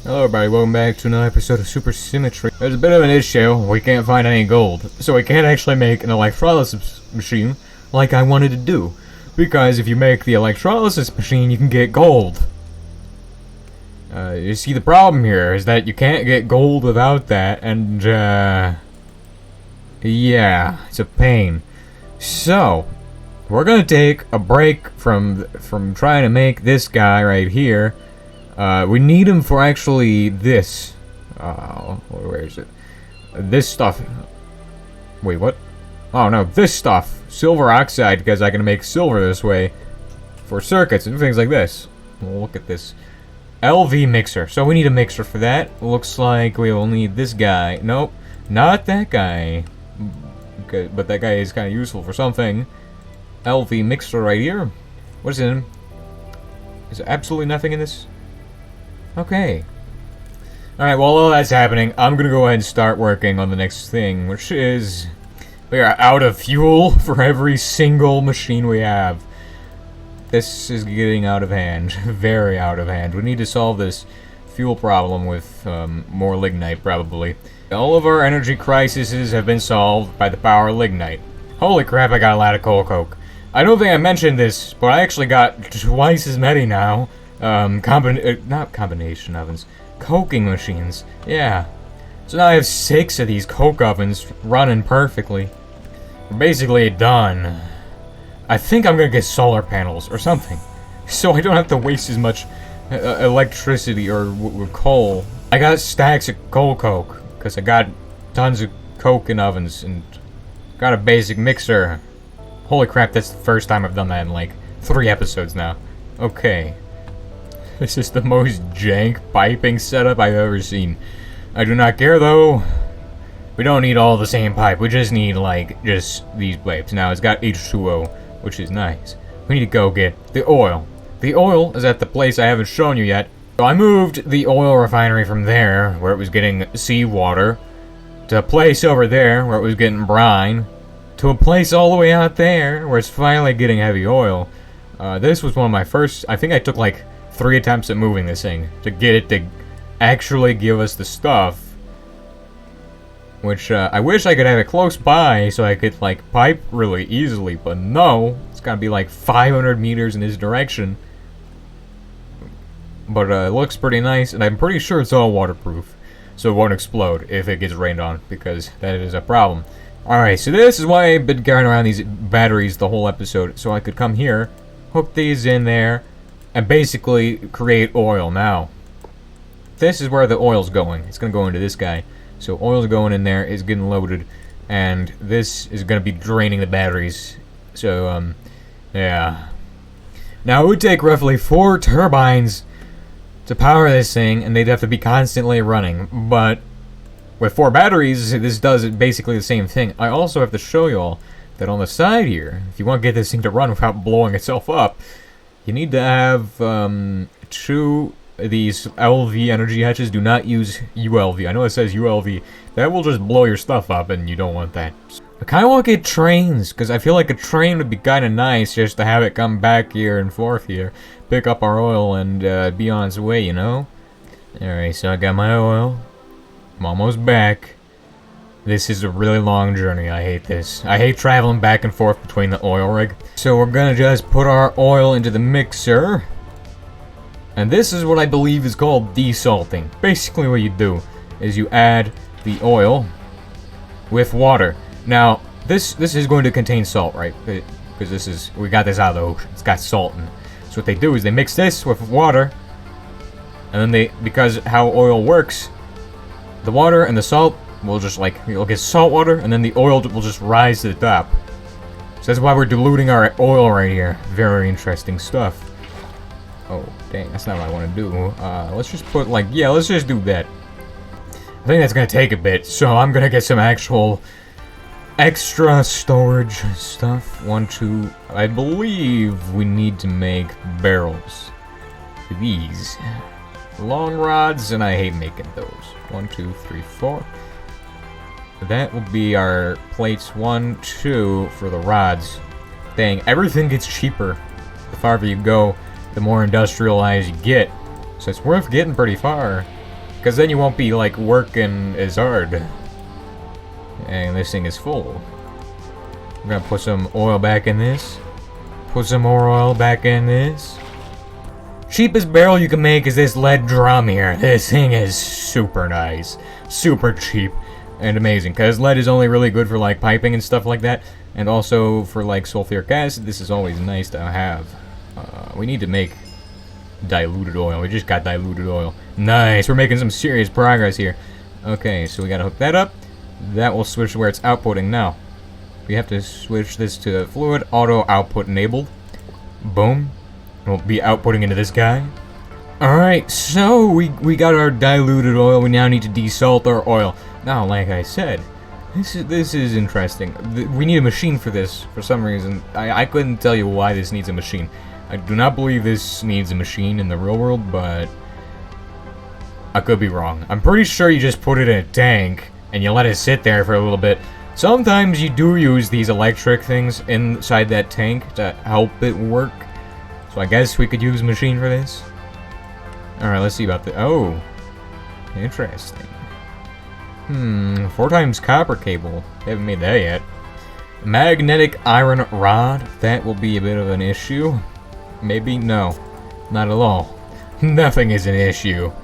Hello everybody, welcome back to another episode of Super Symmetry. There's a bit of an issue, we can't find any gold, so we can't actually make an electrolysis machine like I wanted to do. Because if you make the electrolysis machine, you can get gold. You see, the problem here is that you can't get gold without that, and yeah, it's a pain. So, we're gonna take a break from trying to make this guy right here. We need him for actually this. Where is it? This stuff. Wait, what? Oh no, this stuff. Silver oxide, because I can make silver this way for circuits and things like this. Well, look at this. LV mixer. So we need a mixer for that. Looks like we will need this guy. Nope, not that guy. Okay, but that guy is kind of useful for something. LV mixer right here. What is in him? Is there absolutely nothing in this? Okay. Alright, while all that's happening, I'm gonna go ahead and start working on the next thing, which is... we are out of fuel for every single machine we have. This is getting out of hand. Very out of hand. We need to solve this fuel problem with more lignite, probably. All of our energy crises have been solved by the power of lignite. Holy crap, I got a lot of coal coke. I don't think I mentioned this, but I actually got twice as many now. Not combination ovens. Coking machines. Yeah. So now I have 6 of these coke ovens running perfectly. We're basically done. I think I'm gonna get solar panels or something, so I don't have to waste as much electricity or coal. I got stacks of coal coke, because I got tons of coke in ovens, and got a basic mixer. Holy crap, that's the first time I've done that in like 3 episodes now. Okay. This is the most jank piping setup I've ever seen. I do not care though. We don't need all the same pipe. We just need like just these pipes. Now it's got H2O, which is nice. We need to go get the oil. The oil is at the place I haven't shown you yet. So I moved the oil refinery from there, where it was getting seawater, to a place over there where it was getting brine, to a place all the way out there where it's finally getting heavy oil. This was one of my first. I think I took like 3 attempts at moving this thing to get it to actually give us the stuff, which I wish I could have it close by so I could like pipe really easily, but no, it's gotta be like 500 meters in this direction. But it looks pretty nice, and I'm pretty sure it's all waterproof, so it won't explode if it gets rained on, because that is a problem. Alright, so this is why I've been carrying around these batteries the whole episode, so I could come here, hook these in there, and basically create oil. Now, this is where the oil's going. It's going to go into this guy. So oil's going in there, it's getting loaded, and this is going to be draining the batteries. So, yeah. Now, it would take roughly 4 turbines to power this thing, and they'd have to be constantly running. But with 4 batteries, this does basically the same thing. I also have to show you all that on the side here, if you want to get this thing to run without blowing itself up, you need to have 2 of these LV energy hatches. Do not use ULV. I know it says ULV. That will just blow your stuff up, and you don't want that. I kind of want to get trains, because I feel like a train would be kind of nice just to have it come back here and forth here, pick up our oil, and be on its way, you know? Alright, so I got my oil. I'm almost back. This is a really long journey. I hate this. I hate traveling back and forth between the oil rig. So we're gonna just put our oil into the mixer. And this is what I believe is called desalting. Basically what you do is you add the oil with water. Now, this is going to contain salt, right? Because we got this out of the ocean. It's got salt in it. So what they do is they mix this with water. And then because how oil works, the water and the salt will just like, you'll get salt water, and then the oil will just rise to the top. So that's why we're diluting our oil right here. Very interesting stuff. Oh, dang, that's not what I want to do. Let's just put like, yeah, let's just do that. I think that's gonna take a bit, so I'm gonna get some actual extra storage stuff. 1, 2, I believe we need to make barrels. These. Long rods, and I hate making those. 1, 2, 3, 4. That will be our plates 1, 2 for the rods. Dang, everything gets cheaper the farther you go, the more industrialized you get. So it's worth getting pretty far. Because then you won't be, like, working as hard. And this thing is full. We're gonna put some oil back in this. Put some more oil back in this. Cheapest barrel you can make is this lead drum here. This thing is super nice. Super cheap and amazing. Because lead is only really good for, like, piping and stuff like that. And also for, like, sulfuric acid. This is always nice to have. We need to make diluted oil. We just got diluted oil. Nice. We're making some serious progress here. Okay, so we gotta hook that up. That will switch to where it's outputting now. We have to switch this to fluid auto output enabled. Boom. We'll be outputting into this guy. Alright, so we got our diluted oil. We now need to desalt our oil. Now, like I said, this is interesting. We need a machine for this for some reason. I couldn't tell you why this needs a machine. I do not believe this needs a machine in the real world, but I could be wrong. I'm pretty sure you just put it in a tank and you let it sit there for a little bit. Sometimes you do use these electric things inside that tank to help it work. So I guess we could use a machine for this. Alright, let's see about the... Oh. Interesting. 4 times copper cable. They haven't made that yet. Magnetic iron rod. That will be a bit of an issue. Maybe? No. Not at all. Nothing is an issue.